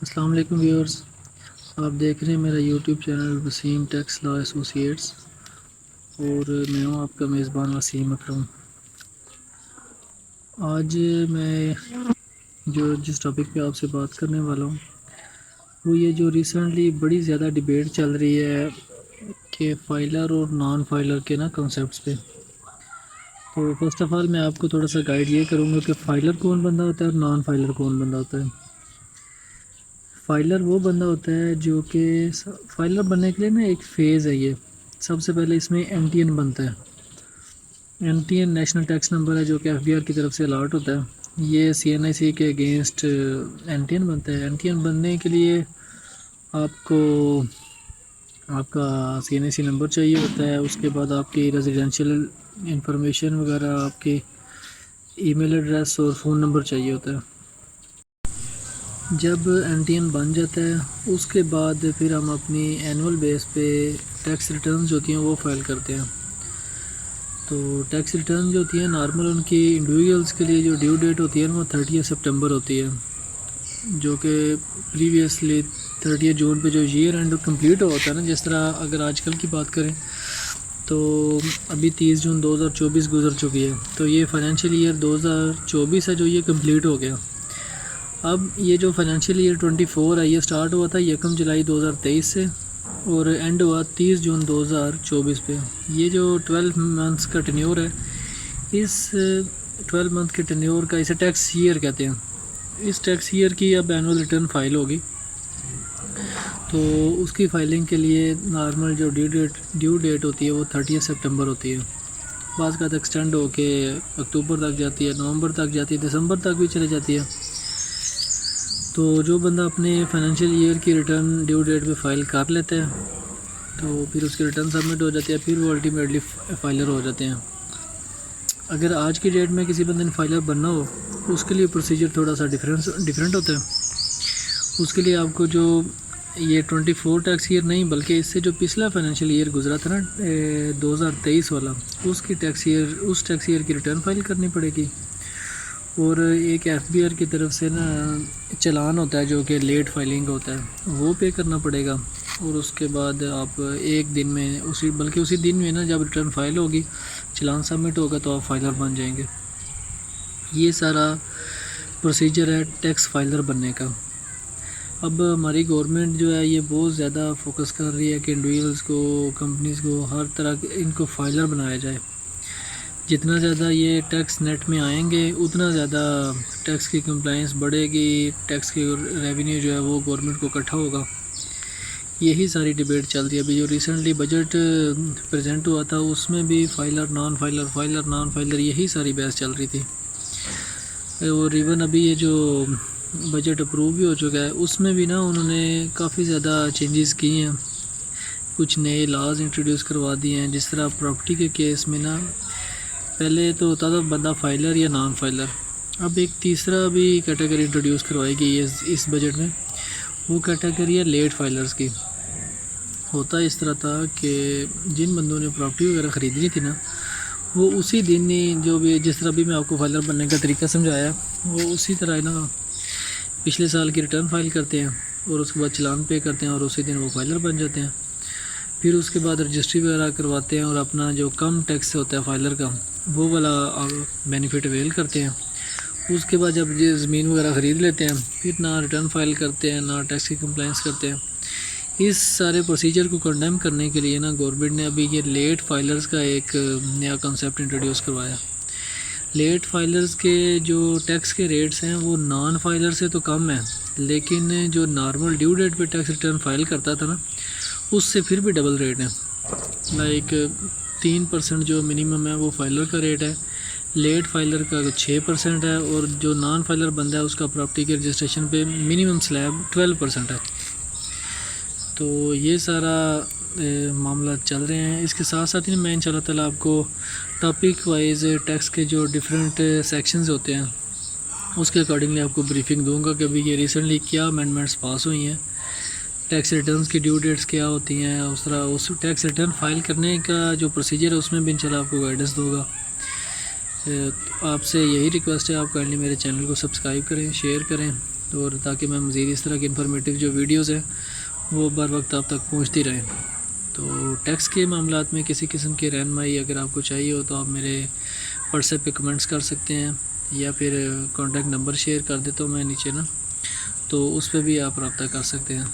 السلام علیکم ویورز، آپ دیکھ رہے ہیں میرا YouTube channel Waseem Tax Law Associates, اور میں ہوں آپ کا میزبان وسیم اکرم۔ آج میں جس ٹاپک پہ آپ سے بات کرنے والا ہوں وہ یہ جو ریسنٹلی بڑی زیادہ ڈیبیٹ چل رہی ہے کہ فائلر اور نان فائلر کے کنسیپٹس پہ۔ تو فرسٹ آف آل میں آپ کو تھوڑا سا گائیڈ یہ کروں گا کہ فائلر کون بندہ ہوتا ہے اور نان فائلر کون بندہ ہوتا ہے۔ فائلر وہ بندہ ہوتا ہے جو کہ فائلر بننے کے لیے ایک فیز ہے۔ یہ سب سے پہلے اس میں این ٹی این بنتا ہے۔ N T N national tax number ہے جو کہ ایف بی آر کی طرف سے الاٹ ہوتا ہے۔ یہ سی این آئی سی کے اگینسٹ این ٹی این بنتا ہے۔ این ٹی این بننے کے لیے آپ کو آپ کا سی این آئی سی نمبر چاہیے ہوتا ہے، اس کے بعد آپ کی ریزیڈینشیل انفارمیشن وغیرہ، آپ کے ای میل ایڈریس اور فون نمبر چاہیے ہوتا ہے۔ جب این ٹی این بن جاتا ہے اس کے بعد پھر ہم اپنی اینول بیس پہ ٹیکس ریٹرنز جو ہوتی ہیں وہ فائل کرتے ہیں۔ تو ٹیکس ریٹرن جو ہوتی ہیں نارمل ان کی انڈیویجولس کے لیے جو ڈیو ڈیٹ ہوتی ہے وہ 30 سپٹمبر ہوتی ہے، جو کہ پریویسلی 30 جون پہ جو ایئر اینڈ کمپلیٹ ہوتا ہے نا، جس طرح اگر آج کل کی بات کریں تو ابھی 30 جون 2024 گزر چکی ہے، تو یہ فائنینشیل ایئر 2024 ہے جو یہ کمپلیٹ ہو گیا۔ اب یہ جو فائنینشیل ایئر 24 ہے یہ سٹارٹ ہوا تھا 1 جولائی 2023 سے اور اینڈ ہوا 30 جون 2024 پہ۔ یہ جو 12 منتھس کا ٹینیور ہے، اس 12 منتھ کے ٹینیور کا اسے ٹیکس ایئر کہتے ہیں۔ اس ٹیکس ایئر کی اب اینول ریٹرن فائل ہوگی، تو اس کی فائلنگ کے لیے نارمل جو ڈیو ڈیٹ ہوتی ہے وہ 30 سپٹمبر ہوتی ہے۔ بعض کا ایکسٹینڈ ہو کے اکتوبر تک جاتی ہے، نومبر تک جاتی ہے، دسمبر تک بھی چلے جاتی ہے۔ تو جو بندہ اپنے فائنینشیل ایئر کی ریٹرن ڈیو ڈیٹ پہ فائل کر لیتا ہے تو پھر اس کی ریٹرن سبمٹ ہو جاتی ہے، پھر وہ الٹیمیٹلی فائلر ہو جاتے ہیں۔ اگر آج کی ڈیٹ میں کسی بندے نے فائلر بننا ہو اس کے لیے پروسیجر تھوڑا سا ڈیفرنٹ ہوتا ہے۔ اس کے لیے آپ کو جو یہ 24 ٹیکس ایئر نہیں بلکہ اس سے جو پچھلا فائنینشیل ایئر گزرا تھا نا 2023 والا، اس ٹیکس ایئر کی ریٹرن فائل کرنی پڑے گی، اور ایک ایف بی آر کی طرف سے چلان ہوتا ہے جو کہ لیٹ فائلنگ ہوتا ہے، وہ پے کرنا پڑے گا۔ اور اس کے بعد آپ ایک دن میں اسی دن میں جب ریٹرن فائل ہوگی، چلان سبمٹ ہوگا تو آپ فائلر بن جائیں گے۔ یہ سارا پروسیجر ہے ٹیکس فائلر بننے کا۔ اب ہماری گورنمنٹ جو ہے یہ بہت زیادہ فوکس کر رہی ہے کہ انڈیویجولس کو، کمپنیز کو، ہر طرح ان کو فائلر بنایا جائے۔ جتنا زیادہ یہ ٹیکس نیٹ میں آئیں گے اتنا زیادہ ٹیکس کی کمپلائنس بڑھے گی، ٹیکس کی ریونیو جو ہے وہ گورنمنٹ کو اکٹھا ہوگا۔ یہی ساری ڈیبیٹ چل رہی ہے۔ ابھی جو ریسنٹلی بجٹ پریزنٹ ہوا تھا اس میں بھی فائلر نان فائلر یہی ساری بحث چل رہی تھی، اور ایون ابھی یہ جو بجٹ اپروو بھی ہو چکا ہے اس میں بھی انہوں نے کافی زیادہ چینجز کی ہیں، کچھ نئے لاز انٹروڈیوس کروا دیے ہیں۔ جس طرح پراپرٹی کے کیس میں پہلے تو ہوتا تھا بندہ فائلر یا نان فائلر، اب ایک تیسرا بھی کیٹیگری انٹروڈیوس کروائی گئی ہے اس بجٹ میں، وہ کیٹیگری ہے لیٹ فائلرز کی۔ ہوتا اس طرح تھا کہ جن بندوں نے پراپرٹی وغیرہ خریدنی تھی وہ اسی دن ہی جو بھی جس طرح بھی میں آپ کو فائلر بننے کا طریقہ سمجھایا وہ اسی طرح پچھلے سال کی ریٹرن فائل کرتے ہیں اور اس کے بعد چلان پے کرتے ہیں اور اسی دن وہ فائلر بن جاتے ہیں۔ پھر اس کے بعد رجسٹری وغیرہ کرواتے ہیں اور اپنا جو کم ٹیکس ہوتا ہے فائلر کا وہ والا بینیفٹ اویل کرتے ہیں۔ اس کے بعد جب یہ زمین وغیرہ خرید لیتے ہیں پھر نہ ریٹرن فائل کرتے ہیں نہ ٹیکس کی کمپلائنس کرتے ہیں۔ اس سارے پروسیجر کو کنڈیم کرنے کے لیے گورنمنٹ نے ابھی یہ لیٹ فائلرز کا ایک نیا کنسیپٹ انٹروڈیوس کروایا۔ لیٹ فائلرز کے جو ٹیکس کے ریٹس ہیں وہ نان فائلر سے تو کم ہیں، لیکن جو نارمل ڈیو ڈیٹ پہ ٹیکس ریٹرن فائل کرتا تھا اس سے پھر بھی ڈبل ریٹ ہے۔ لائک 3% جو منیمم ہے وہ فائلر کا ریٹ ہے، لیٹ فائلر کا 6% ہے، اور جو نان فائلر بندہ ہے اس کا پراپرٹی کے رجسٹریشن پہ منیمم سلیب 12% ہے۔ تو یہ سارا معاملات چل رہے ہیں۔ اس کے ساتھ ساتھ میں انشاءاللہ تعالیٰ آپ کو ٹاپک وائز ٹیکس کے جو ڈفرینٹ سیکشنز ہوتے ہیں اس کے اکارڈنگلی آپ کو بریفنگ دوں گا کہ ابھی یہ ریسنٹلی کیا امینڈمنٹس پاس ہوئی ہیں، ٹیکس ریٹرنز کی ڈیو ڈیٹس کیا ہوتی ہیں، اس طرح اس ٹیکس ریٹرن فائل کرنے کا جو پروسیجر ہے اس میں بھی انشاءاللہ آپ کو گائیڈنس دوں گا۔ آپ سے یہی ریکویسٹ ہے آپ کائنڈلی میرے چینل کو سبسکرائب کریں، شیئر کریں اور تاکہ میں مزید اس طرح کی انفارمیٹیو جو ویڈیوز ہیں وہ بر وقت آپ تک پہنچتی رہیں۔ تو ٹیکس کے معاملات میں کسی قسم کی رہنمائی اگر آپ کو چاہیے ہو تو آپ میرے واٹس ایپ پہ کمنٹس کر سکتے ہیں، یا پھر کانٹیکٹ نمبر شیئر کر دیتا ہوں میں نیچے نا، تو اس پہ بھی آپ رابطہ کر سکتے ہیں۔